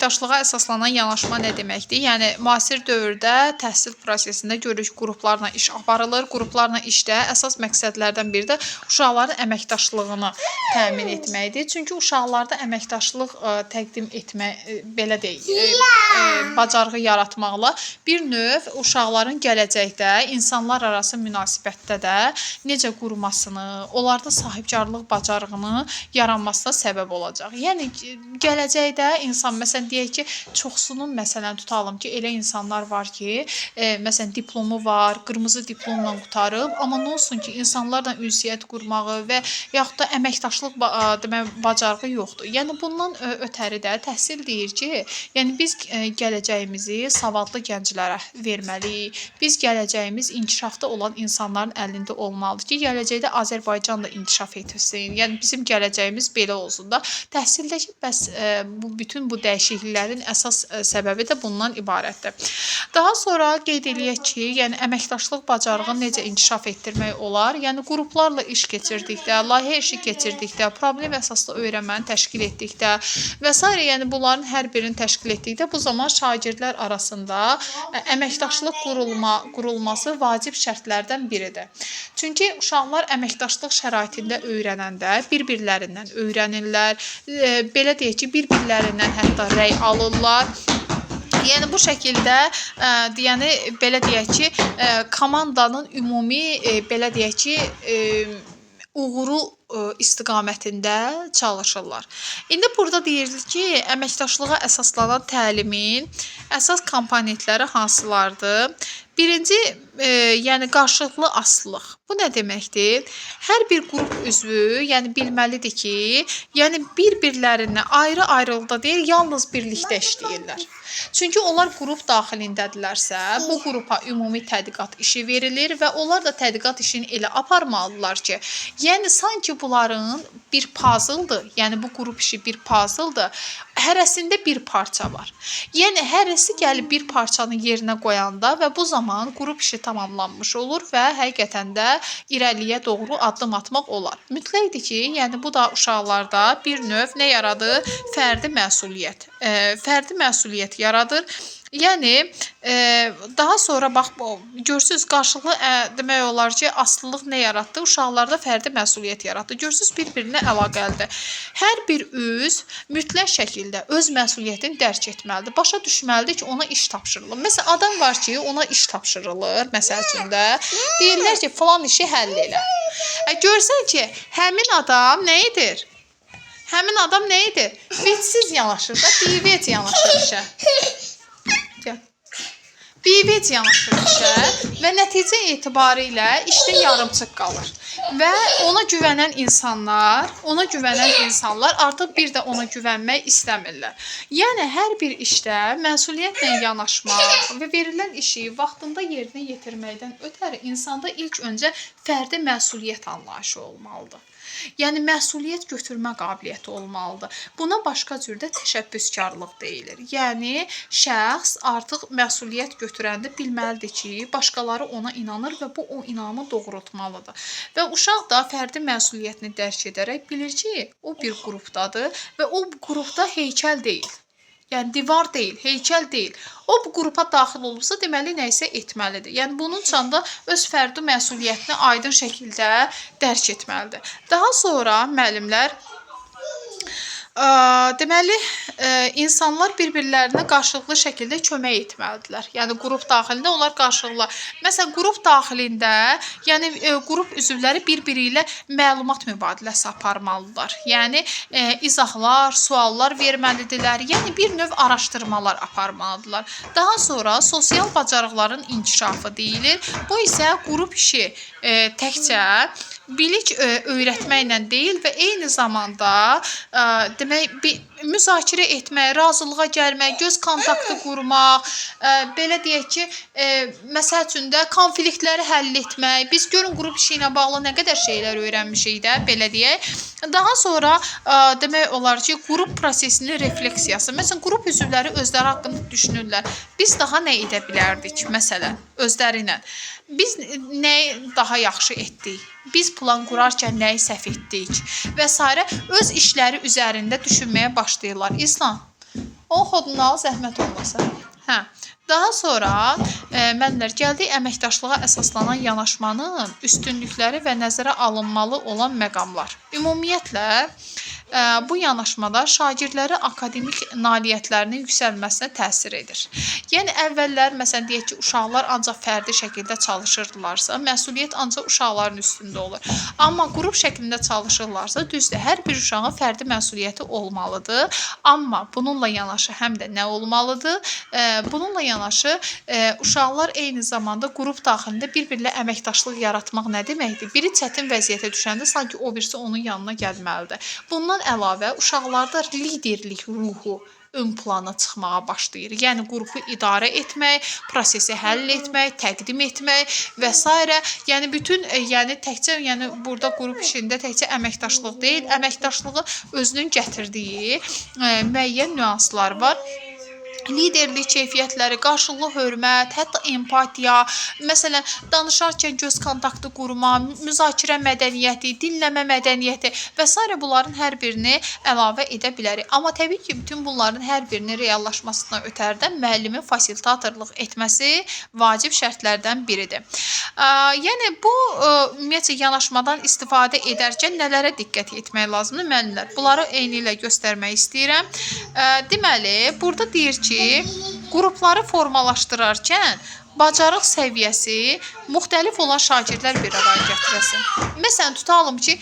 əməkdaşlığa əsaslanan yanaşma nə deməkdir? Yəni müasir dövrdə təhsil prosesində görürük qruplarla iş aparılır. Qruplarla işdə əsas məqsədlərdən biri də uşaqların əməkdaşlığını təmin etməkdir. Çünki uşaqlarda əməkdaşlıq təqdim etmək, belə deyək, bacarığı yaratmaqla bir növ uşaqların gələcəkdə insanlar arası münasibətdə də necə qurmasını, onlarda sahibkarlıq bacarığını yaranmasına səbəb olacaq. Yəni gələcəkdə insan, məsələn deyək ki, çoxsunun məsələn tutalım ki, elə insanlar var ki, məsələn diplomu var, qırmızı diplomla qutarıb, amma nə olsun ki, insanlarla ünsiyyət qurmağı və yaxud da əməkdaşlıq bacarığı yoxdur. Yəni bundan ötəri də təhsil deyir ki, yəni biz gələcəyimizi savadlı gənclərə verməliyik. Biz gələcəyimiz inkişafda olan insanların əlində olmalıdır ki, gələcəkdə Azərbaycan da inkişaf etsin. Yəni bizim gələcəyimiz belə olsun da. Təhsildəki bəs bütün bu dəyişikliklərin əsas səbəbi də bundan ibarətdir. Daha sonra qeyd eləyək ki, yəni əməkdaşlıq bacarığını necə inkişaf etdirmək olar? Yəni qruplarla iş keçirdikdə, layihə işi keçirdikdə, problem əsaslı öyrənməni təşkil etdikdə və s. yəni bunların hər birini təşkil etdikdə bu zaman şagirdlər arasında əməkdaşlıq qurulması vacib şərtlərdən biridir. Çünki uşaqlar əməkdaşlıq şəraitində öyrənəndə bir-birlərindən öyrənirlər, belə deyək ki, bir-birlərindən hətta rəy alırlar. Yəni bu şəkildə, yəni belə deyək ki, komandanın ümumi, belə deyək ki, uğuru istiqamətində çalışırlar. İndi burada deyilir ki, əməkdaşlığa əsaslanan təlimin əsas komponentləri hansılardır? Birinci, yəni qarşılıqlı asılılıq. Bu nə deməkdir? Hər bir qrup üzvü, yəni bilməlidir ki, yəni bir-birlərinə ayrı-ayrılıqda deyil, yalnız birlikdə işləyirlər. Çünki onlar qrup daxilindədirlərsə, bu qrupa ümumi tədqiqat işi verilir və onlar da tədqiqat işini elə aparmalıdırlar ki, yəni sanki bunların bir puzzle'dır, yəni bu qrup işi bir puzzle'dır, hərəsində bir parça var. Yəni hərəsi gəlib bir parçanı yerinə qoyanda və bu zaman qrup işi tamamlanmış olur və həqiqətən də irəliyə doğru addım atmaq olar. Mütləqdir ki, yəni bu da uşaqlarda bir növ nə yaradır? Fərdi məsuliyyət. Fərdi məsuliyyət yaradır. Yəni daha sonra bax görürsüz qarşılıqlı demək olar ki, asılılıq nə yaratdı? Uşaqlarda fərdi məsuliyyət yaratdı. Görürsüz bir-birinə əlaqəlidir. Hər bir üzv mütləq şəkildə öz məsuliyyətini dərk etməlidir. Başa düşməlidir ki, ona iş tapşırılır. Məsələn, adam var ki, ona iş tapşırılır. Məsəl üçün də deyirlər ki, falan işi həll elə. Görsən ki, həmin adam nə edir? Həmin adam nə edir? Bitsiz yanaşır da, bivet yanaşır işə. Bivet yanaşır işə və nəticə etibarilə işdə yarımçıq qalır. Və ona güvənən insanlar artıq bir də ona güvənmək istəmirlər. Yəni hər bir işdə məsuliyyətlə yanaşmaq və verilən işi vaxtında yerinə yetirməkdən ötəri insanda ilk öncə fərdi məsuliyyət anlayışı olmalıdır. Yəni məsuliyyət götürmə qabiliyyəti olmalıdır. Buna başqa cür də təşəbbüskarlıq deyilir. Yəni şəxs artıq məsuliyyət götürəndə bilməlidir ki, başqaları ona inanır və bu o inamı doğrultmalıdır. Və uşaq da fərdi məsuliyyətini dərk edərək bilir ki, o bir qrupdadır və o qrupda heykəl deyil. Yəni divar deyil, heykəl deyil. O bu qrupa daxil olursa, deməli nəyisə etməlidir. Yəni bunun üçün də öz fərdi məsuliyyətini aydın şəkildə dərk etməlidir. Daha sonra müəllimlər deməli, insanlar bir-birlərinə qarşılıqlı şəkildə kömək etməlidirlər. Yəni, qrup daxilində onlar qarşılıqlı. Məsələn, qrup daxilində, yəni qrup üzvləri bir-biri ilə məlumat mübadiləsi aparmalıdırlar. Yəni, izahlar, suallar verməlidirlər. Yəni, bir növ araşdırmalar aparmalıdırlar. Daha sonra sosial bacarıqların inkişafı deyilir. Bu isə qrup işi təkcə bilik öyrətməklə deyil və eyni zamanda demək, müzakirə etmək, razılığa gəlmək, göz kontaktı qurmaq, belə deyək ki, məsəl üçün də konfliktləri həll etmək. Biz görün qrup işi ilə bağlı nə qədər şeylər öyrənmişik də, belə deyək. Daha sonra demək olar ki, qrup prosesinin refleksiyası. Məsələn, qrup üzvləri özləri haqqında düşünürlər. Biz daha nə edə bilərdik, məsələn, özləri ilə? Biz nəyi daha yaxşı etdik? Biz plan qurarkən nəyi səhv etdik? Və s. öz işləri üzərində düşünməyə başlayırlar. İslam, O xodunu al, zəhmət olmasa. Hə. Daha sonra müəllimlər gəldik əməkdaşlığa əsaslanan yanaşmanın üstünlükləri və nəzərə alınmalı olan məqamlar. Ümumiyyətlə bu yanaşmada şagirdlərin akademik nailiyyətlərinin yüksəlməsinə təsir edir. Yəni əvvəllər məsələn deyək ki, uşaqlar ancaq fərdi şəkildə çalışırdılarsa, məsuliyyət ancaq uşaqların üstündə olur. Amma qrup şəklində çalışırlarsa, düzdür, hər bir uşağın fərdi məsuliyyəti olmalıdır. Amma bununla yanaşı həm də nə olmalıdır? Bununla yanaşı uşaqlar eyni zamanda qrup daxilində bir-birlə əməkdaşlıq yaratmaq nə deməkdir? Biri çətin vəziyyətə düşəndə sanki o birisi onun yanına gəlməlidir. Bundan əlavə uşaqlarda liderlik ruhu ön plana çıxmağa başlayır. Yəni qrupu idarə etmək, prosesi həll etmək, təqdim etmək və s. Yəni bütün təkcə burada qrup işində təkcə əməkdaşlıq deyil, əməkdaşlığı özünün gətirdiyi müəyyən nüanslar var. Liderlik keyfiyyətləri, qarşılıqlı hörmət, hətta empatiya, məsələn, danışarkən göz kontaktı qurma, müzakirə mədəniyyəti, dinləmə mədəniyyəti və s. bunların hər birini əlavə edə bilərik. Amma təbii ki, bütün bunların hər birinin reallaşmasından ötərdən müəllimin fasilitatorluq etməsi vacib şərtlərdən biridir. Yəni bu ümumiyyətlə yanaşmadan istifadə edərkən nələrə diqqət etmək lazımdır müəllimlər? Bunları eyni ilə göstərmək istəyirəm. Deməli, burada deyir ki, qrupları formalaşdırarkən bacarıq səviyyəsi müxtəlif olan şagirdlər bir araya gətirəsin. Məsələn, tutalım ki,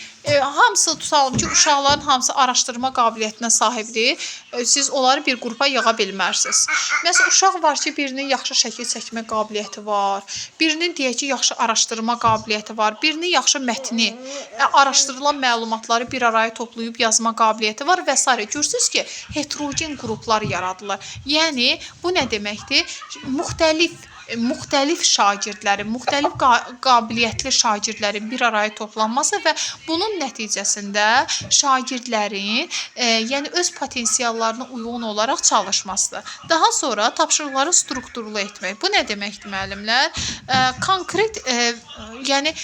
uşaqların hamısı araşdırma qabiliyyətinə sahibdir. Siz onları bir qrupa yığa bilmərsiniz. Məsələn, uşaq var ki, birinin yaxşı şəkil çəkmə qabiliyyəti var, birinin deyək ki, yaxşı araşdırma qabiliyyəti var, birinin yaxşı mətni, araşdırılan məlumatları bir araya toplayıb yazma qabiliyyəti var və s. Görürsünüz ki, heterogen qruplar yaradılır. Yəni, bu nə deməkdir? Müxtəlif şagirdlərin, müxtəlif qabiliyyətli şagirdlərin bir araya toplanması və bunun nəticəsində şagirdlərin yəni öz potensiallarına uyğun olaraq çalışmasıdır. Daha sonra tapşırıqları strukturlu etmək. Bu nə deməkdir müəllimlər? Konkret yəni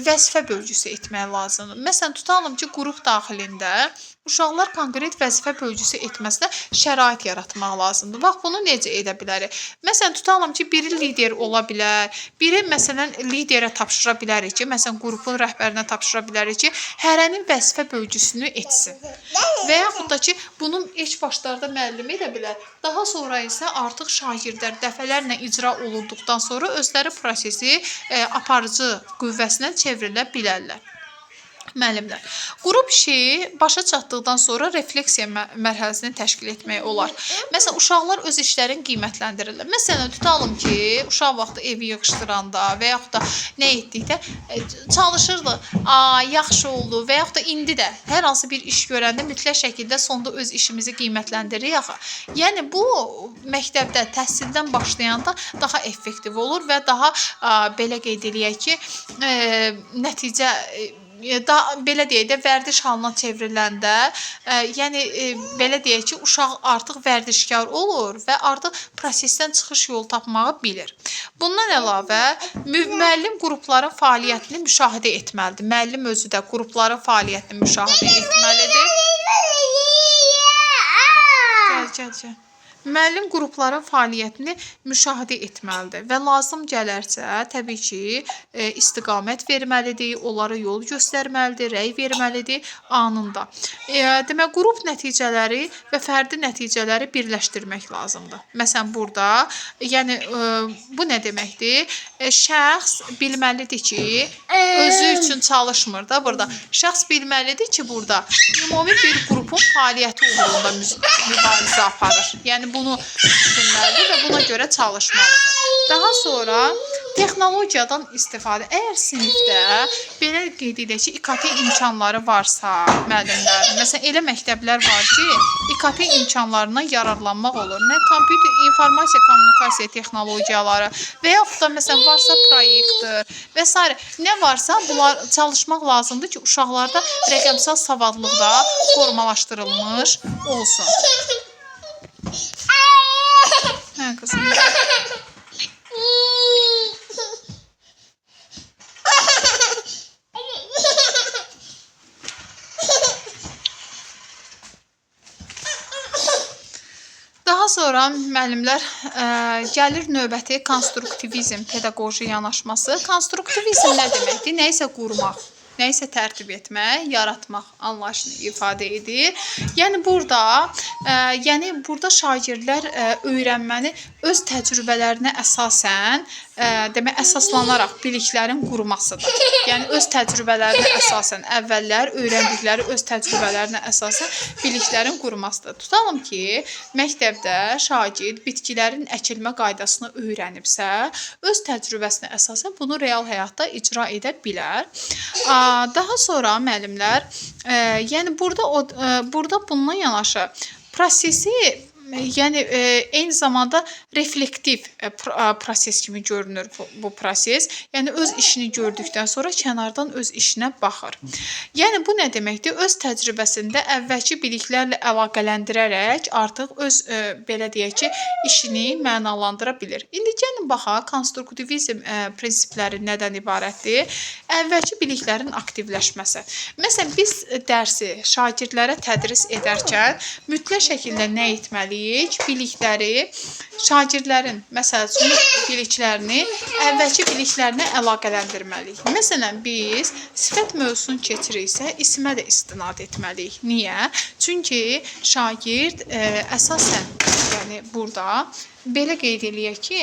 vəzifə bölgüsü etmək lazımdır. Məsələn, tutalım ki, qrup daxilində uşaqlar konkret vəzifə bölgüsü etməsinə şərait yaratmaq lazımdır. Bax, bunu necə edə bilərik? Məsələn, tutalım ki, biri lider ola bilər, biri məsələn liderə tapşıra bilərik ki, məsələn, qrupun rəhbərinə tapşıra bilərik ki, hərənin vəzifə bölgüsünü etsin. Və yaxud da ki, bunun ilk başlarda müəllim edə bilər. Daha sonra isə artıq şagirdlər dəfələrlə icra olunduqdan sonra özləri prosesi aparıcı qüvvəsinə çevrilə bilərlər. Müəllimlər, qrup işi başa çatdıqdan sonra refleksiya mərhələsini təşkil etmək olar. Məsələn, uşaqlar öz işlərini qiymətləndirirlər. Məsələn, tutalım ki, uşaq vaxtı evi yığışdıranda və yaxud da nə etdikdə çalışırdı, yaxşı oldu və yaxud da indi də hər hansı bir iş görəndə mütləq şəkildə sonda öz işimizi qiymətləndiririk axı. Yəni, bu məktəbdə, təhsildən başlayanda daha effektiv olur və daha belə qeyd eləyək ki, nəticə belə deyək də vərdiş halına çevriləndə, yəni belə deyək ki, uşaq artıq vərdişkar olur və artıq prosesdən çıxış yolu tapmağı bilir. Bundan əlavə, müəllim qrupların fəaliyyətini müşahidə etməlidir. Müəllim özü də qrupların fəaliyyətini müşahidə etməlidir. Gəl. Müəllim qrupların fəaliyyətini müşahidə etməlidir və lazım gələrsə, təbii ki, istiqamət verməlidir, onlara yol göstərməlidir, rəy verməlidir anında. Demək, qrup nəticələri və fərdi nəticələri birləşdirmək lazımdır. Məsələn, burada, yəni, bu nə deməkdir? Şəxs bilməlidir ki, özü üçün çalışmır da burada. Şəxs bilməlidir ki, burada ümumi bir qrupun fəaliyyəti uğrunda mübarizə aparır. Yəni, bunu düşünməlidir və buna görə çalışmalıdır. Daha sonra texnologiyadan istifadə. Əgər sinifdə belə qeyd edək ki, İKT imkanları varsa, müəllimlər, məsələn, elə məktəblər var ki, İKT imkanlarından yararlanmaq olur. Nə kompüter, informasiya, kommunikasiya texnologiyaları və yaxud da məsələn varsa proyektdir və s. Nə varsa bunlar çalışmaq lazımdır ki, uşaqlarda rəqəmsal savadlıq da formalaşdırılmış olsun. Hə, qızım. Daha sonra müəllimlər gəlir növbəti konstruktivizm pedaqoji yanaşması. Konstruktivizm nə deməkdir? Nəyisə qurmaq, nəyisə tərtib etmək, yaratmaq anlayışını ifadə edir. Yəni burada şagirdlər öyrənməni öz təcrübələrinə əsasən demək əsaslanaraq biliklərin qurmasıdır. Yəni öz təcrübələrinə əsasən əvvəllər öyrəndikləri öz təcrübələrinə əsasən biliklərin qurmasıdır. Tutalım ki, məktəbdə şagird bitkilərin əkilmə qaydasını öyrənibsə, öz təcrübəsinə əsasən bunu real həyatda icra edə bilər. Daha sonra müəllimlər, yəni burada bununla yanaşı prosesi eyni zamanda reflektiv proses kimi görünür bu proses. Yəni öz işini gördükdən sonra kənardan öz işinə baxır. Yəni bu nə deməkdir? Öz təcrübəsində əvvəlki biliklərlə əlaqələndirərək artıq öz belə deyək ki, işini mənalandıra bilir. İndi gəlin baxaq, konstruktivizm prinsipləri nədən ibarətdir? Əvvəlki biliklərin aktivləşməsi. Məsələn, biz dərsi şagirdlərə tədris edərkən mütləq şəkildə nə etməliyik? Bilikləri şagirdlərin biliklərini əvvəlki biliklərinə əlaqələndirməliyik. Məsələn, biz sifət mövzusunu keçiriksə, ismə də istinad etməliyik. Niyə? Çünki şagird əsasən, yəni burada belə qeyd eləyək ki,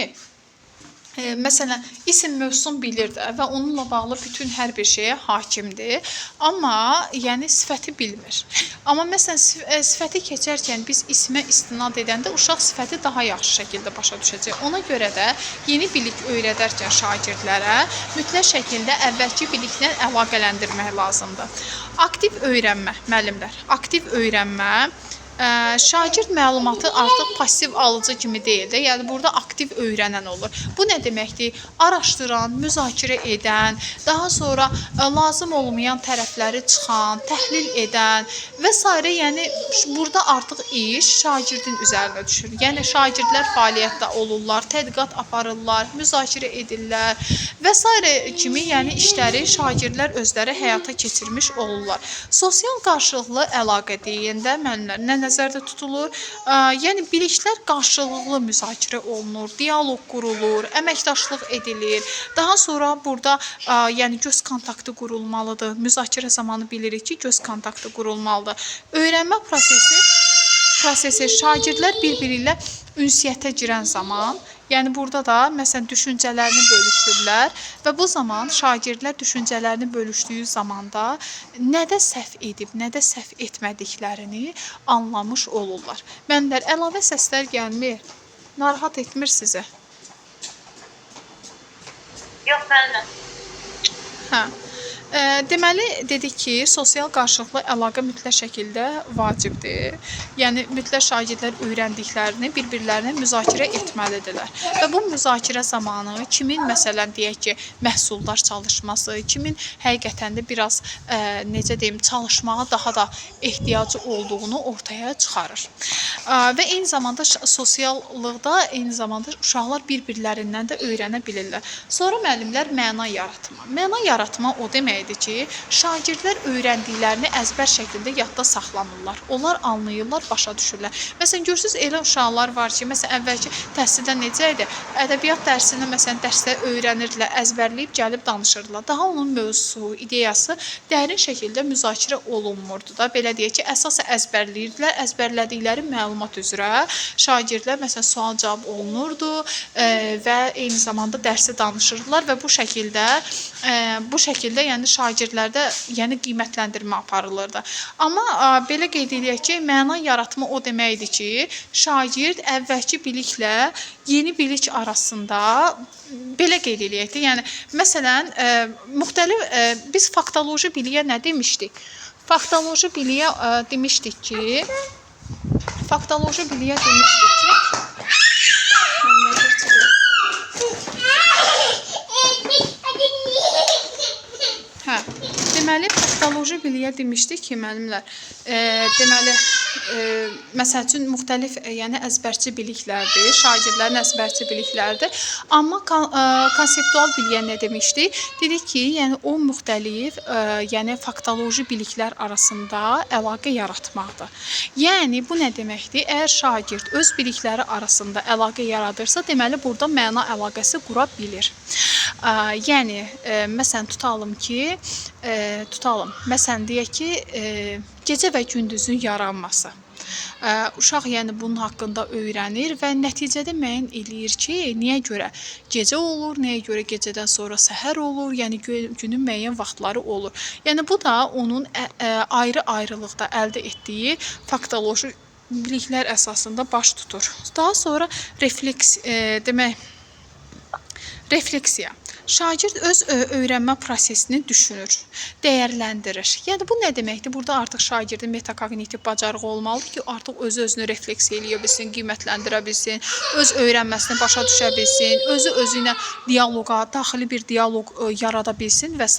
məsələn, isim mövzusunu bilir də və onunla bağlı bütün hər bir şeyə hakimdir. Amma yəni sifəti bilmir. Amma məsələn, sifəti keçərkən biz ismə istinad edəndə uşaq sifəti daha yaxşı şəkildə başa düşəcək. Ona görə də yeni bilik öyrədərkən şagirdlərə mütləq şəkildə əvvəlki biliklə əlaqələndirmək lazımdır. Aktiv öyrənmə, müəllimlər. Aktiv öyrənmə şagird məlumatı artıq pasiv alıcı kimi deyil də, yəni burada aktiv öyrənən olur. Bu nə deməkdir? Araşdıran, müzakirə edən, daha sonra lazım olmayan tərəfləri çıxan, təhlil edən və s. Yəni burada artıq iş şagirdin üzərinə düşür. Yəni şagirdlər fəaliyyətdə olurlar, tədqiqat aparırlar, müzakirə edirlər və s. kimi yəni işləri şagirdlər özləri həyata keçirmiş olurlar. Sosial qarşılıqlı əlaqə deyəndə müəllimlər nəzərdə tutulur. Yəni biliklər qarşılıqlı müzakirə olunur, dialoq qurulur, əməkdaşlıq edilir. Daha sonra burada yəni göz kontaktı qurulmalıdır. Müzakirə zamanı bilirik ki, göz kontaktı qurulmalıdır. Öyrənmə prosesi şagirdlər bir-biri ilə ünsiyyətə girən zaman, yəni burada da məsələn düşüncələrini bölüşürlər və bu zaman şagirdlər düşüncələrini bölüşdüyü zamanda nədə səhv edib, nədə səhv etmədiklərini anlamış olurlar. Müəllimlər, əlavə səslər gəlmir. Narahat etmir sizi? Yox, müəlliməm. Hə. Deməli, dedik ki, sosial qarşılıqlı əlaqə mütləq şəkildə vacibdir. Yəni, mütləq şagirdlər öyrəndiklərini bir-birlərinə müzakirə etməlidirlər. Və bu müzakirə zamanı kimin, məsələn, deyək ki, məhsuldar çalışması, kimin həqiqətən də biraz, necə deyim, çalışmağa daha da ehtiyacı olduğunu ortaya çıxarır. Və eyni zamanda sosiallıqda, eyni zamanda uşaqlar bir-birlərindən də öyrənə bilirlər. Sonra müəllimlər məna yaratma. Məna yaratma o deməkdir ki, şagirdlər öyrəndiklərini əzbər şəkildə yadda saxlanırlar. Onlar anlayırlar, başa düşürlər. Məsələn, görürsünüz, elə uşaqlar var ki, məsələn, əvvəlki təhsildə necə idi? Ədəbiyyat dərsini, məsələn, dərsdə öyrənirdilər, əzbərləyib gəlib danışırdılar. Daha onun mövzusu, ideyası dərin şəkildə müzakirə olunmurdu da. Belə deyək ki, əsasən əzbərləyirdilər, əzbərlədikləri məlumat üzrə şagirdlər, məsələn, sual-cavab olunurdu və eyni zamanda dərsi danışırdılar və bu şəkildə yəni şagirdlərdə yəni qiymətləndirmə aparılırdı. Amma belə qeyd edək ki, məna yaratma o deməkdir ki, şagird əvvəlki biliklə yeni bilik arasında belə qeyd edək də, yəni məsələn, biz faktoloji biliyə nə demişdik? Faktoloji biliyə demişdik ki, deməli, faktoloji biliyə demişdik ki, müəllimlər, deməli, məsəl üçün müxtəlif, yəni əzbərçi biliklərdir, şagirdlərin əzbərçi bilikləridir. Amma konseptual biliyə nə demişdik? Dedik ki, yəni o müxtəlif, yəni faktoloji biliklər arasında əlaqə yaratmaqdır. Yəni bu nə deməkdir? Əgər şagird öz bilikləri arasında əlaqə yaradırsa, deməli burada məna əlaqəsi qura bilir. Yəni məsələn tutalım ki, məsələn deyək ki, gecə və gündüzün yaranması. Uşaq yəni bunun haqqında öyrənir və nəticədə müəyyən eləyir ki, niyə görə gecə olur, nəyə görə gecədən sonra səhər olur, yəni günün müəyyən vaxtları olur. Yəni bu da onun ayrı-ayrılıqda əldə etdiyi faktoloji biliklər əsasında baş tutur. Daha sonra refleksiya. Şagird öz öyrənmə prosesini düşünür, dəyərləndirir. Yəni bu nə deməkdir? Burada artıq şagirdin metakognitiv bacarığı olmalıdır ki, artıq özünü refleksiya eləyə bilsin, qiymətləndirə bilsin, öz öyrənməsini başa düşə bilsin, özü ilə dialoqa, daxili bir dialoq yarada bilsin və s.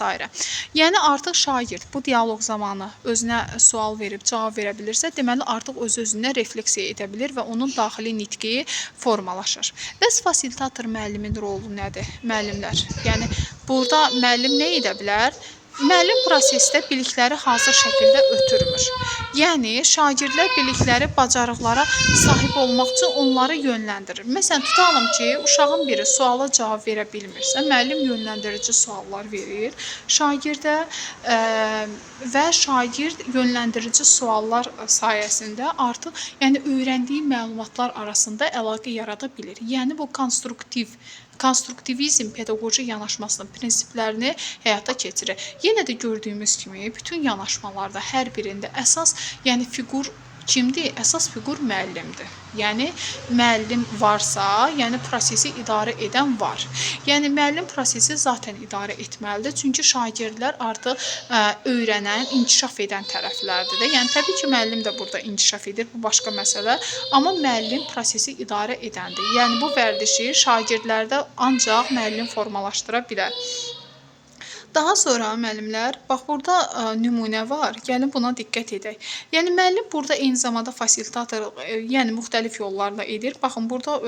Yəni artıq şagird bu dialoq zamanı özünə sual verib cavab verə bilirsə, deməli artıq öz-özünə refleksiya edə bilir və onun daxili nitqi formalaşır. Bəs fasilitator müəllimin rolu nədir? Müəllimlər. Yəni burada müəllim nə edə bilər? Müəllim prosesdə bilikləri hazır şəkildə ötürmür. Yəni şagirdlər bilikləri, bacarıqlara sahib olmaq üçün onları yönləndirir. Məsələn, tutalım ki, uşağın biri suala cavab verə bilmirsə, müəllim yönləndirici suallar verir şagirdə və şagird yönləndirici suallar sayəsində artıq yəni öyrəndiyi məlumatlar arasında əlaqə yarada bilir. Yəni bu konstruktivizm pedaqoji yanaşmasının prinsiplərini həyata keçirir. Yenə də gördüyümüz kimi bütün yanaşmalarda hər birində əsas, yəni fiqur kimdir? Əsas fiqur müəllimdir. Yəni müəllim varsa, yəni prosesi idarə edən var. Yəni müəllim prosesi zaten idarə etməlidir. Çünki şagirdlər artıq öyrənən, inkişaf edən tərəflərdir də. Yəni təbii ki, müəllim də burada inkişaf edir, bu başqa məsələ. Amma müəllim prosesi idarə edəndir. Yəni bu vərdişi şagirdlərdə ancaq müəllim formalaşdıra bilər. Daha sonra müəllimlər, bax burada nümunə var, gəlin buna diqqət edək. Yəni müəllim burada eyni zamanda fasilitator, yəni müxtəlif yollarla edir. Baxın, burada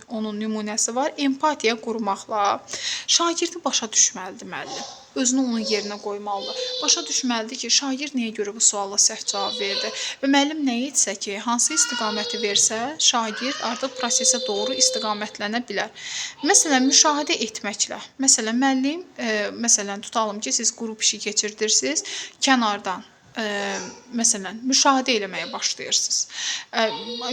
onun nümunəsi var. Empatiya qurmaqla şagirdi başa düşməlidir müəllim. Özünü onun yerinə qoymalıdır. Başa düşməlidir ki, şagird niyə görə bu suala səhv cavab verdi və müəllim nə etsə ki, hansı istiqaməti versə, şagird artıq prosesə doğru istiqamətlənə bilər. Məsələn, müşahidə etməklə. Məsələn, müəllim, məsələn, tutalım ki, siz qrup işi keçirdirsiniz, kənardan məsələn, müşahidə eləməyə başlayırsınız.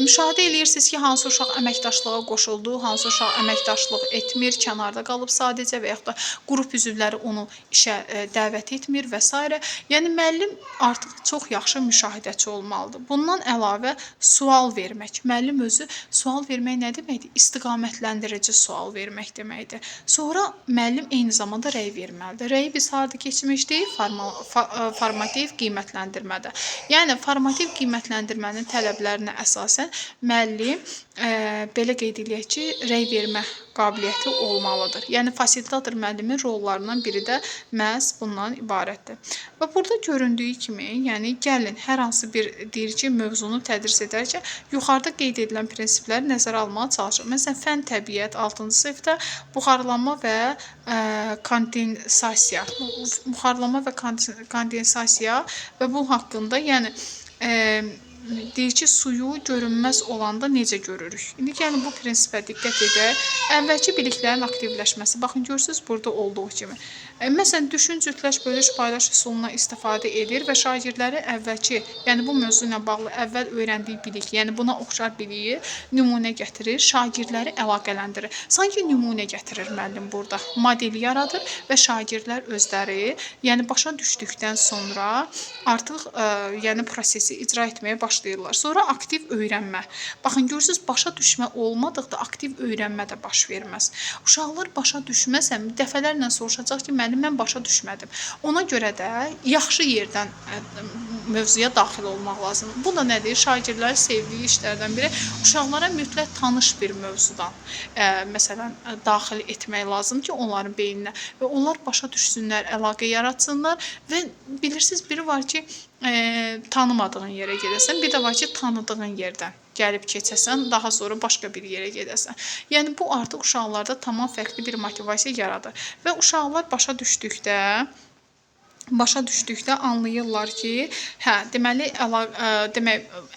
Müşahidə eləyirsiniz ki, hansı uşaq əməkdaşlığa qoşuldu, hansı uşaq əməkdaşlıq etmir, kənarda qalıb sadəcə və yaxud da qrup üzvləri onu işə dəvət etmir və s. Yəni müəllim artıq çox yaxşı müşahidəçi olmalıdır. Bundan əlavə sual vermək. Müəllim özü sual vermək nə deməkdir? İstiqamətləndirici sual vermək deməkdir. Sonra müəllim eyni zamanda rəy verməlidir. Rəyi biz harda keçmişdik? Formativ qiymətləndirmədə. Yəni formativ qiymətləndirmənin tələblərinə əsasən müəllim belə qeyd edək ki, rəy vermə qabiliyyəti olmalıdır. Yəni fasilitator müəllimin rollarından biri də məhz bundan ibarətdir. Və burada göründüyü kimi, yəni gəlin hər hansı bir deyir ki, mövzunu tədris edərkən yuxarıda qeyd edilən prinsipləri nəzərə almağa çalışır. Məsələn, fənn təbiət 6-cı sinifdə buxarlama və kondensasiya. Buxarlama və kondensasiya və bu haqqında, yəni deyir ki, suyu görünməz olanda necə görürük? İndi gəlin bu prinsipə diqqət edək. Əvvəlki biliklərin aktivləşməsi. Baxın, görürsünüz burada olduğu kimi. Məsələn, düşün, cütləş, bölüş, paylaş üsulundan istifadə edir və şagirdləri əvvəlki, yəni bu mövzu ilə bağlı əvvəl öyrəndiyi bilik, yəni buna oxşar biliyi nümunə gətirir, şagirdləri əlaqələndirir. Sanki nümunə gətirir müəllim burada. Model yaradır və şagirdlər özləri, yəni başa düşdükdən sonra artıq yəni prosesi icra etməyə başlayırlar. Sonra aktiv öyrənmə. Baxın, görürsünüz, başa düşmə olmadıqda aktiv öyrənmə də baş verməz. Uşaqlar başa düşməsə, dəfələrlə soruşacaq ki, müəllim, mən başa düşmədim. Ona görə də yaxşı yerdən mövzuya daxil olmaq lazımdır. Bu da nədir? Şagirdlərin sevdiyi işlərdən biri uşaqlara mütləq tanış bir mövzudan məsələn daxil etmək lazımdır ki, onların beyninə və onlar başa düşsünlər, əlaqə yaratsınlar və bilirsiniz, biri var ki, tanımadığın yerə gedəsən, bir də var ki, tanıdığın yerdən gəlib keçəsən, daha sonra başqa bir yerə gedəsən. Yəni bu artıq uşaqlarda tamam fərqli bir motivasiya yaradır və uşaqlar başa düşdükdə anlayırlar ki, hə, deməli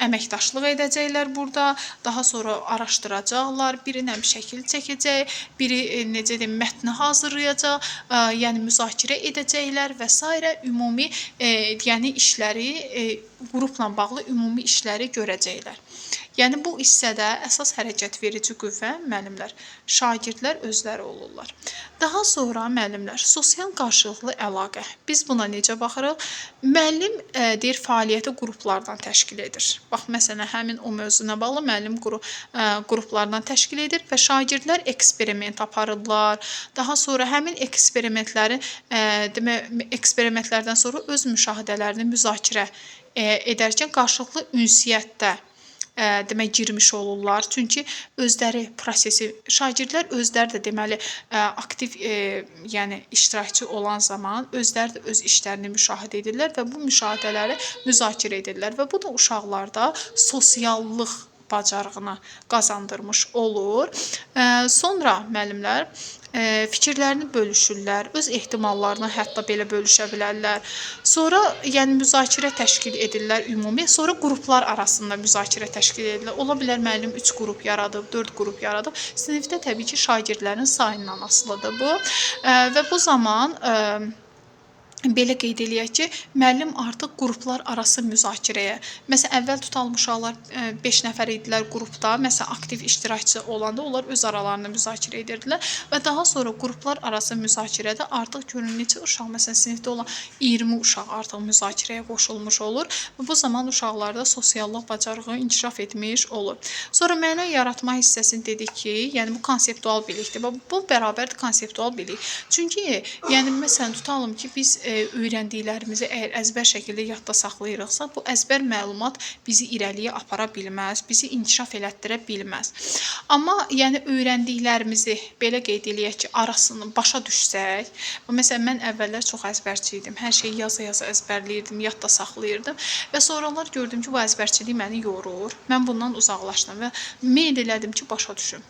əməkdaşlıq edəcəklər burada, daha sonra araşdıracaqlar, biri nə bir şəkil çəkəcək, biri necə deyim, mətni hazırlayacaq, yəni müzakirə edəcəklər və s. ümumi yəni işləri qrupla bağlı ümumi işləri görəcəklər. Yəni bu hissədə əsas hərəkət verici qüvvə müəllimlər, şagirdlər özləri olurlar. Daha sonra müəllimlər, sosial qarşılıqlı əlaqə. Biz buna necə baxırıq? Müəllim deyir fəaliyyəti qruplardan təşkil edir. Bax məsələn həmin o mövzuna bağlı müəllim qruplardan təşkil edir və şagirdlər eksperiment aparırlar. Daha sonra həmin eksperimentlərdən sonra öz müşahidələrini müzakirə edərkən qarşılıqlı ünsiyyətdə girmiş olurlar. Çünki özləri prosesi, şagirdlər özləri də deməli aktiv yəni iştirakçı olan zaman özləri də öz işlərini müşahidə edirlər və bu müşahidələri müzakirə edirlər və bu da uşaqlarda sosiallıq bacarığını qazandırmış olur. Sonra müəllimlər fikirlərini bölüşürlər, öz ehtimallarını hətta belə bölüşə bilərlər. Sonra yəni müzakirə təşkil edirlər ümumi, sonra qruplar arasında müzakirə təşkil edirlər. Ola bilər müəllim 3 qrup yaradıb, 4 qrup yaradıb. Sinifdə təbii ki, şagirdlərin sayından asılıdır bu. Və bu zaman belə qeyd eləyək ki, müəllim artıq qruplar arası müzakirəyə, məsələn, əvvəl tutalım uşaqlar 5 nəfər idilər qrupda, məsələn, aktiv iştirakçı olanda onlar öz aralarında müzakirə edirdilər və daha sonra qruplar arası müzakirədə artıq görün neçə uşaq, məsələn, sinifdə olan 20 uşaq artıq müzakirəyə qoşulmuş olur və bu zaman uşaqlarda sosiallıq bacarığı inkişaf etmiş olur. Sonra məna yaratma hissəsini dedik ki, yəni bu konseptual bilikdir. Bu bərabərdir konseptual bilik. Çünki yəni məsələn tutalım ki, biz öyrəndiklərimizi əgər əzbər şəkildə yadda saxlayırıqsa, bu əzbər məlumat bizi irəliyə apara bilməz, bizi inkişaf elətdirə bilməz. Amma yəni öyrəndiklərimizi belə qeyd eləyək ki, arasını başa düşsək, məsələn mən əvvəllər çox əzbərçi idim. Hər şeyi yaza-yaza əzbərləyirdim, yadda saxlayırdım və sonralar gördüm ki, bu əzbərçilik məni yorur. Mən bundan uzaqlaşdım və meyl elədim ki, başa düşüm.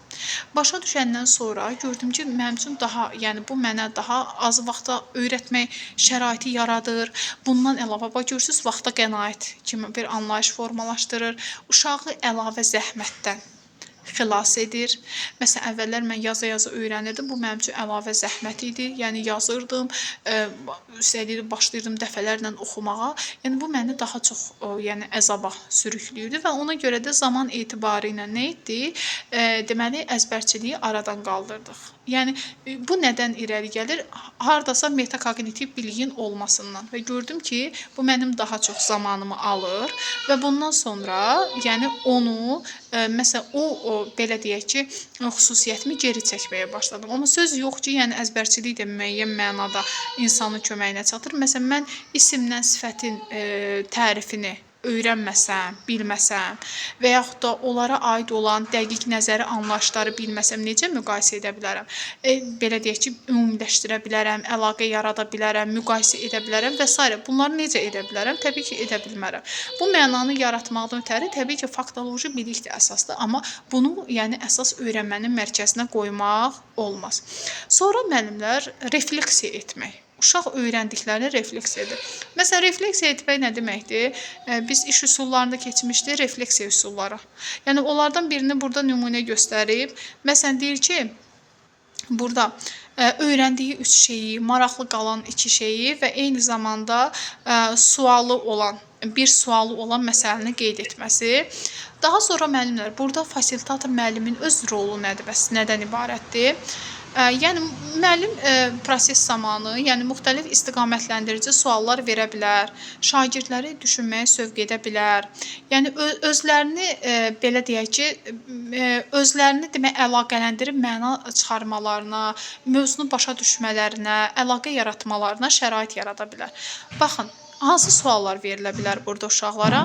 Başa düşəndən sonra gördüm ki, mənim üçün daha, yəni bu mənə daha az vaxtda öyrətmək şəraiti yaradır. Bundan əlavə görürsüz, vaxta qənaət kimi bir anlayış formalaşdırır. Uşağı əlavə zəhmətdən xilas edir. Məsələn, əvvəllər mən yaza-yaza öyrənirdim. Bu mənim üçün əlavə zəhmət idi. Yəni yazırdım, başlayırdım dəfələrlə oxumağa. Yəni bu məni daha çox yəni əzaba sürükləyirdi və ona görə də zaman etibarı ilə nə etdik? Deməli, əzbərçiliyi aradan qaldırdıq. Yəni bu nədən irəli gəlir? Hardasa metakognitiv biliyin olmasından və gördüm ki, bu mənim daha çox zamanımı alır və bundan sonra yəni onu məsələn o belə deyək ki, xüsusiyyətimi geri çəkməyə başladım. Amma söz yox ki, yəni əzbərçilik də müəyyən mənada insanın köməyinə çatır. Məsələn, mən isimlə sifətin tərifini öyrənməsəm, bilməsəm və yaxud da onlara aid olan dəqiq nəzəri anlayışları bilməsəm necə müqayisə edə bilərəm? Belə deyək ki, ümumiləşdirə bilərəm, əlaqə yarada bilərəm, müqayisə edə bilərəm və s. Bunları necə edə bilərəm? Təbii ki, edə bilmərəm. Bu mənanı yaratmaqdan ötəri təbii ki, faktoloji bilikdir əsaslı, amma bunu yəni əsas öyrənmənin mərkəzinə qoymaq olmaz. Sonra müəllimlər refleksiya etmək. Uşaq öyrəndiklərini refleksiya edir. Məsələn, refleksiya etmək nə deməkdir? Biz iş üsullarında keçmişdik refleksiya üsulları. Yəni, onlardan birini burada nümunə göstərib. Məsələn, deyir ki, burada öyrəndiyi 3 şeyi, maraqlı qalan 2 şeyi və eyni zamanda bir sualı olan məsələni qeyd etməsi. Daha sonra müəllimlər, burada fasilitator müəllimin öz rolu nədir və nədən ibarətdir? Yəni, müəllim proses zamanı, yəni müxtəlif istiqamətləndirici suallar verə bilər, şagirdləri düşünməyə sövq edə bilər. Yəni, özlərini, belə deyək ki, özlərini əlaqələndirib məna çıxarmalarına, mövzunu başa düşmələrinə, əlaqə yaratmalarına şərait yarada bilər. Baxın, hansı suallar verilə bilər burada uşaqlara?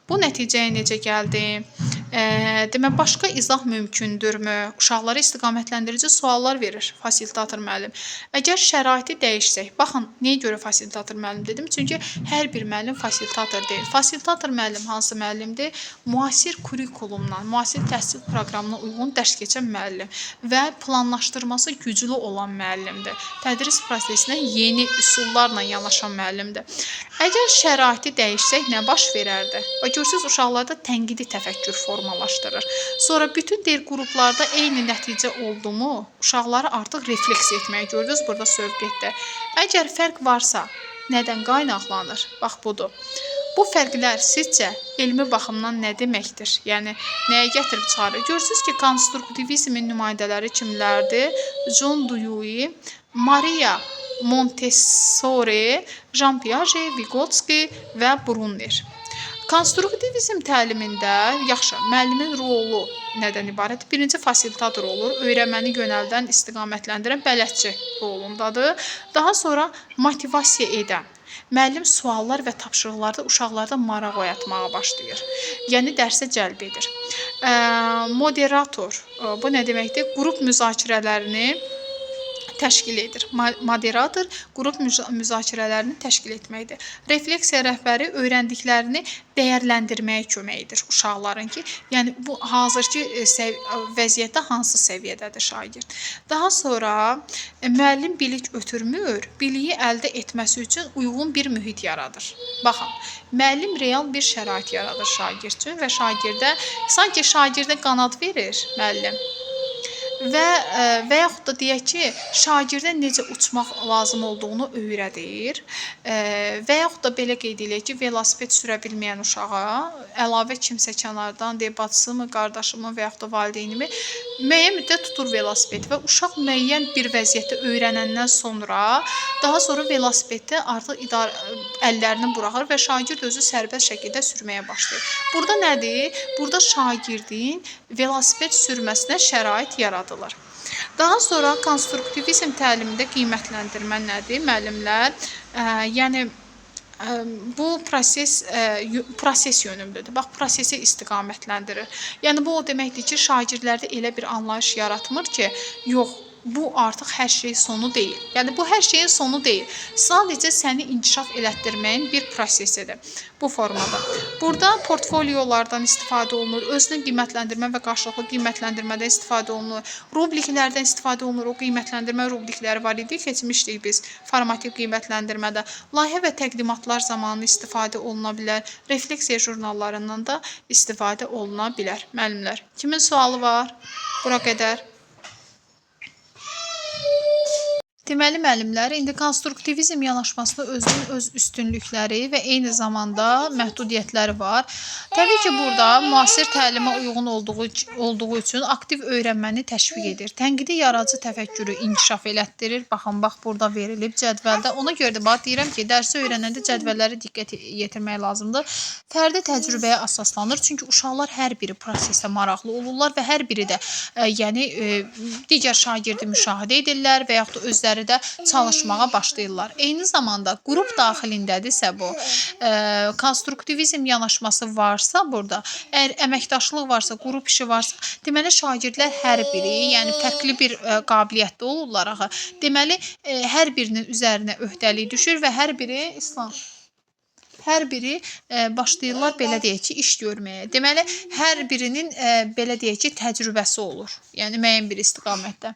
Bu nəticəyə necə gəldi? Demək, başqa izah mümkündürmü? Uşaqlara istiqamətləndirici suallar verir fasilitator müəllim. Əgər şəraiti dəyişsək, baxın, niyə görə fasilitator müəllim dedim? Çünki hər bir müəllim fasilitator deyil. Fasilitator müəllim hansı müəllimdir? Müasir kurikulumdan, müasir təhsil proqramına uyğun dərs keçən müəllim və planlaşdırması güclü olan müəllimdir. Tədris prosesinə yeni üsullarla yanaşan müəllimdir. Əgər şəraiti dəyişsək nə baş verərdi? Və görürsüz, uşaqlarda tənqidi təfəkkür formalaşdırır. Sonra bütün deyir qruplarda eyni nəticə oldu mu, uşaqları artıq refleks etməyə görürsüz, burada söhbət getdi. Əgər fərq varsa, nədən qaynaqlanır? Bax, budur. Bu fərqlər sizcə elmi baxımdan nə deməkdir? Yəni, nəyə gətirib çıxarır? Görürsüz ki, konstruktivizmin nümayəndələri kimlərdir? John Dewey, Maria Montessori, Jean Piaget, Vygotsky və Brunner. Konstruktivizm təlimində, yaxşı, müəllimin rolu nədən ibarət? Birinci fasilitator olur, öyrənməni yönəldən, istiqamətləndirən bələdçi rolundadır. Daha sonra motivasiya edən, müəllim suallar və tapşırıqlarda uşaqlarda maraq oyatmağa başlayır. Yəni, dərsə cəlb edir. Moderator, bu nə deməkdir? Qrup müzakirələrini təşkil edir. Moderator qrup müzakirələrini təşkil etməkdir. Refleksiya rəhbəri öyrəndiklərini dəyərləndirməyə kömək edir uşaqların ki, yəni bu hazırki vəziyyətdə hansı səviyyədədir şagird. Daha sonra müəllim bilik ötürmür, biliyi əldə etməsi üçün uyğun bir mühit yaradır. Baxın, müəllim real bir şərait yaradır şagird üçün və şagirdə, sanki şagirdə qanad verir müəllim. Və yaxud da deyək ki, şagirdə necə uçmaq lazım olduğunu öyrədir və yaxud da belə qeyd edək ki, velosiped sürə bilməyən uşağa əlavə kimsə kənardan deyək, bacısımı, qardaşımı və yaxud da valideynimi müəyyən müddət tutur velosiped və uşaq müəyyən bir vəziyyətdə öyrənəndən sonra daha sonra velosipeddə artıq əllərini buraxır və şagird özü sərbəst şəkildə sürməyə başlayır. Burada nədir? Burada şagirdin velosiped sürməsinə şərait yaradır. Daha sonra konstruktivizm təlimində qiymətləndirmə nədir? Müəllimlər, yəni bu proses yönümlüdür. Bax, prosesi istiqamətləndirir. Yəni, bu o deməkdir ki, şagirdlərdə elə bir anlayış yaratmır ki, yox, bu artıq hər şey sonu deyil. Yəni, bu hər şeyin sonu deyil. Sadəcə səni inkişaf elətdirməyin bir prosesidir. Bu formada. Burada portfoliolardan istifadə olunur, özünü qiymətləndirmə və qarşılıqlı qiymətləndirmədən istifadə olunur, rubliklərdən istifadə olunur, o qiymətləndirmə rublikləri var idi, keçmişdik biz formativ qiymətləndirmədə. Layihə və təqdimatlar zamanı istifadə oluna bilər, refleksiya jurnallarından da istifadə oluna bilər. Müəllimlər, kimin sualı var? Bura qədər. Deməli, müəllimlər, indi konstruktivizm yanaşmasında özünün öz üstünlükləri və eyni zamanda məhdudiyyətləri var. Təbii ki, burada müasir təlimə uyğun olduğu üçün aktiv öyrənməni təşviq edir. Tənqidi yaradıcı təfəkkürü inkişaf elətdirir. Baxın, bax, burada verilib cədvəldə. Ona görə də bax, deyirəm ki, dərsi öyrənəndə cədvəlləri diqqət yetirmək lazımdır. Fərdi təcrübəyə əsaslanır. Çünki uşaqlar hər biri prosesdə maraqlı olurlar və hər biri də yəni digər şagirdi müşahidə edirlər və yaxud da özləri də çalışmağa başlayırlar. Eyni zamanda qrup daxilindədirsə bu, konstruktivizm yanaşması varsa burada, əgər əməkdaşlıq varsa, qrup işi varsa, deməli şagirdlər hər biri, yəni fərqli bir qabiliyyətdə olurlar axı. Deməli, hər birinin üzərinə öhdəlik düşür və hər biri başlayırlar, belə deyək ki, iş görməyə. Deməli, hər birinin, belə deyək ki, təcrübəsi olur. Yəni, müəyyən bir istiqamətdə.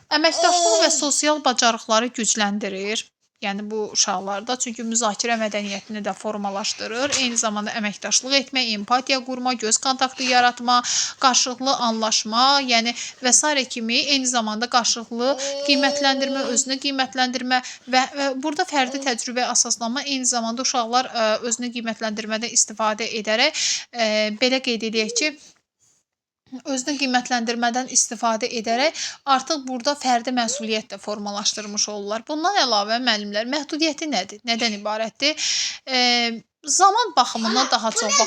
Əməkdaşlıq və sosial bacarıqları gücləndirir. Yəni, bu uşaqlarda. Çünki müzakirə mədəniyyətini də formalaşdırır. Eyni zamanda əməkdaşlıq etmə, empatiya qurma, göz kontaktı yaratma, qarşılıqlı anlaşma, yəni və s. kimi eyni zamanda qarşılıqlı qiymətləndirmə, özünü qiymətləndirmə və burada fərdi təcrübəyə əsaslanma, eyni zamanda uşaqlar özünü qiymətləndirmədən istifadə edərək, belə qeyd edək ki, özünü qiymətləndirmədən istifadə edərək artıq burada fərdi məsuliyyət də formalaşdırmış olurlar. Bundan əlavə müəllimlər məhdudiyyəti nədir? Nədən ibarətdir? Zaman baxımından daha çox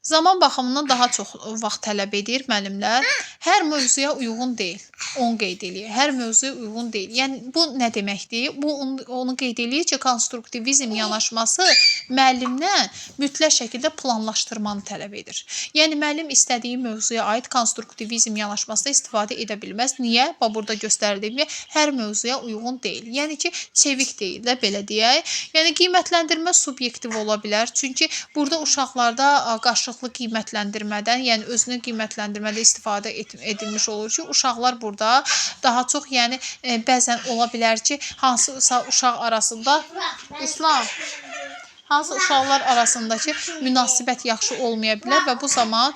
Zaman baxımından daha çox vaxt tələb edir müəllimlər. Hər mövzuya uyğun deyil. onu qeyd eləyir. Hər mövzuya uyğun deyil. Yəni bu nə deməkdir? Bu onu qeyd eləyir ki, konstruktivizm yanaşması müəllimdən mütləq şəkildə planlaşdırmanı tələb edir. Yəni müəllim istədiyi mövzuya aid konstruktivizm yanaşmasında istifadə edə bilməz. Niyə? Burada göstərdiyim kimi hər mövzuya uyğun deyil. Yəni ki, çevik deyil də belə deyək. Yəni qiymətləndirmə subyektiv ola bilər. Çünki burada uşaqlarda qarşılıqlı qiymətləndirmədən, yəni özünü qiymətləndirmədə istifadə edilmiş olur ki, uşaqlar burada daha çox, yəni bəzən ola bilər ki, hansısa uşaq arasında hansı uşaqlar arasındakı münasibət yaxşı olmaya bilər və bu zaman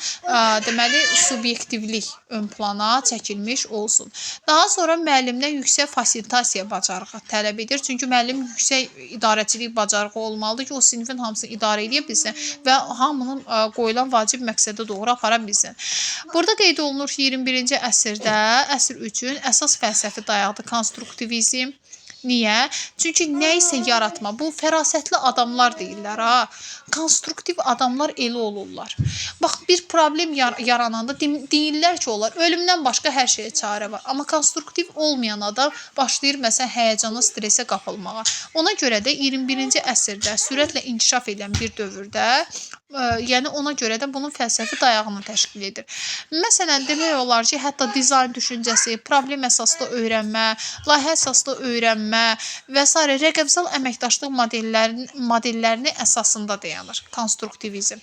deməli subyektivlik ön plana çəkilmiş olsun. Daha sonra müəllimdən yüksək fasilitasiya bacarığı tələb edir. Çünki müəllim yüksək idarəçilik bacarığı olmalıdır ki, o sinifin hamısını idarə edə bilsin və hamının qoyulan vacib məqsədə doğru apara bilsin. Burada qeyd olunur ki, 21-ci əsrdə əsr üçün əsas fəlsəfi dayaqdır konstruktivizm. Niyə? Çünki nə isə yaratma. Bu fərasətli adamlar deyirlər ha. Konstruktiv adamlar elə olurlar. Bax bir problem yarananda deyirlər ki, onlar ölümdən başqa hər şeyə çarə var. Amma konstruktiv olmayan adam başlayır məsələn həyəcana, stresə qapılmağa. Ona görə də 21-ci əsrdə sürətlə inkişaf edən bir dövrdə yəni ona görə də bunun fəlsəfi dayağını təşkil edir. Məsələn, demək olar ki, hətta dizayn düşüncəsi, problem əsaslı öyrənmə, layihə əsaslı öyrənmə və s. rəqəmsal əməkdaşlıq modellərini əsasında dayanır konstruktivizm.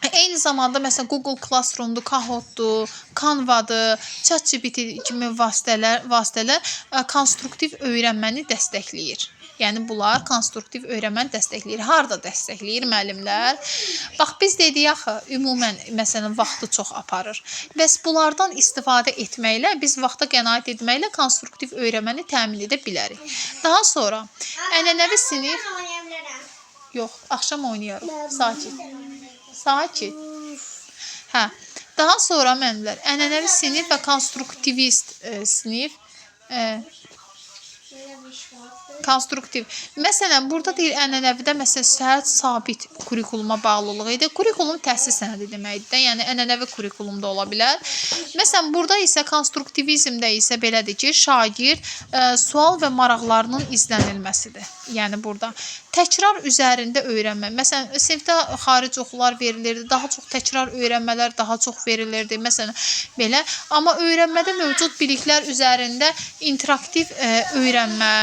Eyni zamanda məsələn Google Classroom-dur, Kahoot-dur, Canva-dır, ChatGPT kimi vasitələr konstruktiv öyrənməni dəstəkləyir. Yəni bunlar konstruktiv öyrənməni dəstəkləyir. Harda dəstəkləyir müəllimlər? Bax biz dedik axı, ümumən məsələn vaxtı çox aparır. Bəs bunlardan istifadə etməklə, biz vaxta qənaət etməklə konstruktiv öyrənməni təmin edə bilərik. Daha sonra ənənəvi sinif yox, axşam oynayarıq. Sakit. Hə. Daha sonra müəllimlər ənənəvi sinif və konstruktivist sinif konstruktiv. Məsələn, burada deyir ənənəvidə məsələn səhət sabit kurikuluma bağlılığı idi. Kurikulum təhsil sənədi deməkdir. Yəni ənənəvi kurikulumda ola bilər. Məsələn, burada isə konstruktivizmdə isə belədir ki, şagird sual və maraqlarının izlənilməsidir. Yəni burada təkrar üzərində öyrənmə. Məsələn, sinifdə xarici oxular verilirdi. Daha çox təkrar öyrənmələr daha çox verilirdi. Məsələn, belə. Amma öyrənmədə mövcud biliklər üzərində interaktiv öyrənmə.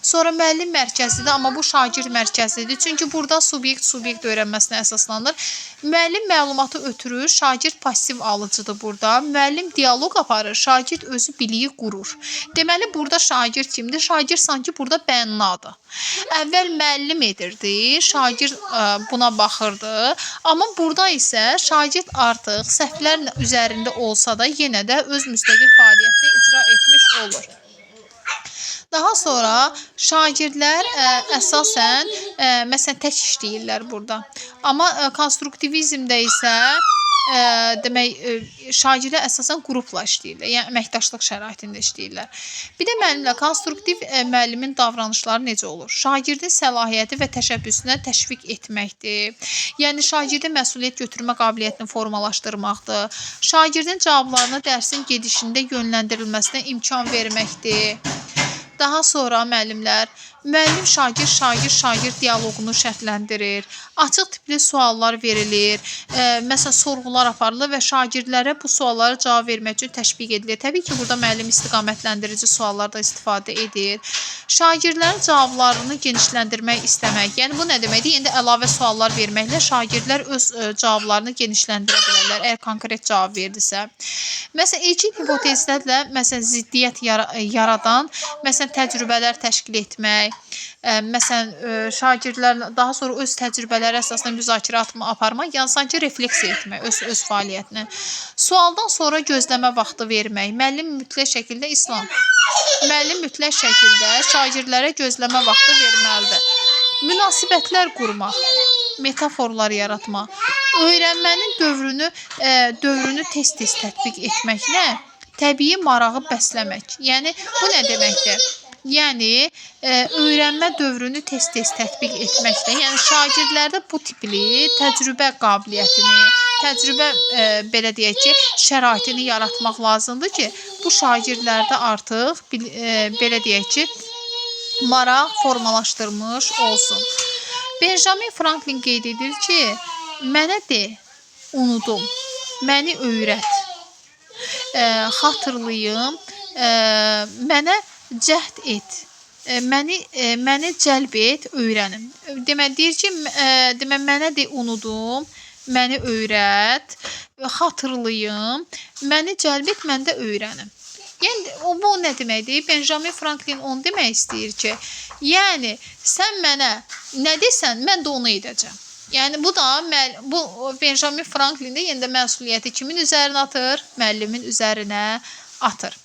Sonra müəllim mərkəzlidir, amma bu şagird mərkəzlidir. Çünki burada subyekt öyrənməsinə əsaslanır. Müəllim məlumatı ötürür, şagird passiv alıcıdır burada. Müəllim dialoq aparır, şagird özü biliyi qurur. Deməli, burada şagird kimdir? Şagird sanki burada bənnadır. Əvvəl müəllim edirdi, şagird buna baxırdı. Amma burada isə şagird artıq səhvlər üzərində olsa da yenə də öz müstəqil fəaliyyətini icra etmiş olur. Daha sonra şagirdlər əsasən məsələn tək işləyirlər burada. Amma konstruktivizmdə isə demək şagirdlər əsasən qrupla işləyirlər. Yəni əməkdaşlıq şəraitində işləyirlər. Bir də müəllimlər konstruktiv müəllimin davranışları necə olur? Şagirdin səlahiyyəti və təşəbbüsünə təşviq etməkdir. Yəni şagirdin məsuliyyət götürmə qabiliyyətini formalaşdırmaqdır. Şagirdin cavablarını dərsin gedişində yönləndirilməsinə imkan verməkdir. Daha sonra müəllimlər, müəllim şagird dialoqunu şərtləndirir, açıq tipli suallar verilir, məsələn sorğular aparılır və şagirdlərə bu suallara cavab vermək üçün təşviq edilir. Təbii ki, burada müəllim istiqamətləndirici suallarda istifadə edir. Şagirdlərin cavablarını genişləndirmək istəmək. Yəni bu nə deməkdir? İndi əlavə suallar verməklə şagirdlər öz cavablarını genişləndirə bilərlər, əgər konkret cavab verdisə. Məsələn, ilkin hipotezlərlə məsələn ziddiyyət yaradan, məsələn təcrübələr təşkil etmək, məsələn şagirdlər daha sonra öz təcrübələri əsasında müzakirə aparmaq, yəni sanki refleksiya etmək öz fəaliyyətini. Sualdan sonra gözləmə vaxtı vermək. Müəllim mütləq şəkildə şagirdlərə gözləmə vaxtı verməlidir. Münasibətlər qurmaq, metaforlar yaratmaq, öyrənmənin dövrünü tez-tez tətbiq etməklə təbii marağı bəsləmək. Yəni bu nə deməkdir? Yəni öyrənmə dövrünü tez-tez tətbiq etməklə, yəni şagirdlərdə bu tipli təcrübə qabiliyyətini, təcrübə belə deyək ki, şəraitini yaratmaq lazımdır ki, bu şagirdlərdə artıq belə deyək ki, maraq formalaşdırmış olsun. Benjamin Franklin qeyd edir ki, mənə de, unudum, məni öyrət, xatırlayım, mənə cəhd et, məni cəlb et, öyrənim. Demək deyir ki, mənə de, unudum, məni öyrət, xatırlayım, məni cəlb et, mən də öyrənim. Yəni bu nə deməkdir? Benjamin Franklin onu demək istəyir ki, yəni sən mənə nə desən, mən də onu edəcəm. Yəni bu da Benjamin Franklin də yenə də məsuliyyəti kimin üzərinə atır? Müəllimin üzərinə atır.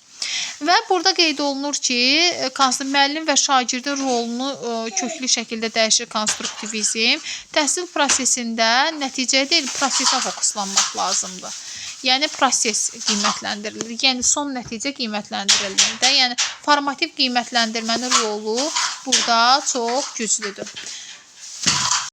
Və burada qeyd olunur ki, müəllim və şagirdin rolunu köklü şəkildə dəyişir konstruktivizm. Təhsil prosesində nəticəyə deyil, prosesə fokuslanmaq lazımdır. Yəni proses qiymətləndirilir. Yəni son nəticə qiymətləndirilir də. Yəni formativ qiymətləndirmənin rolu burada çox güclüdür.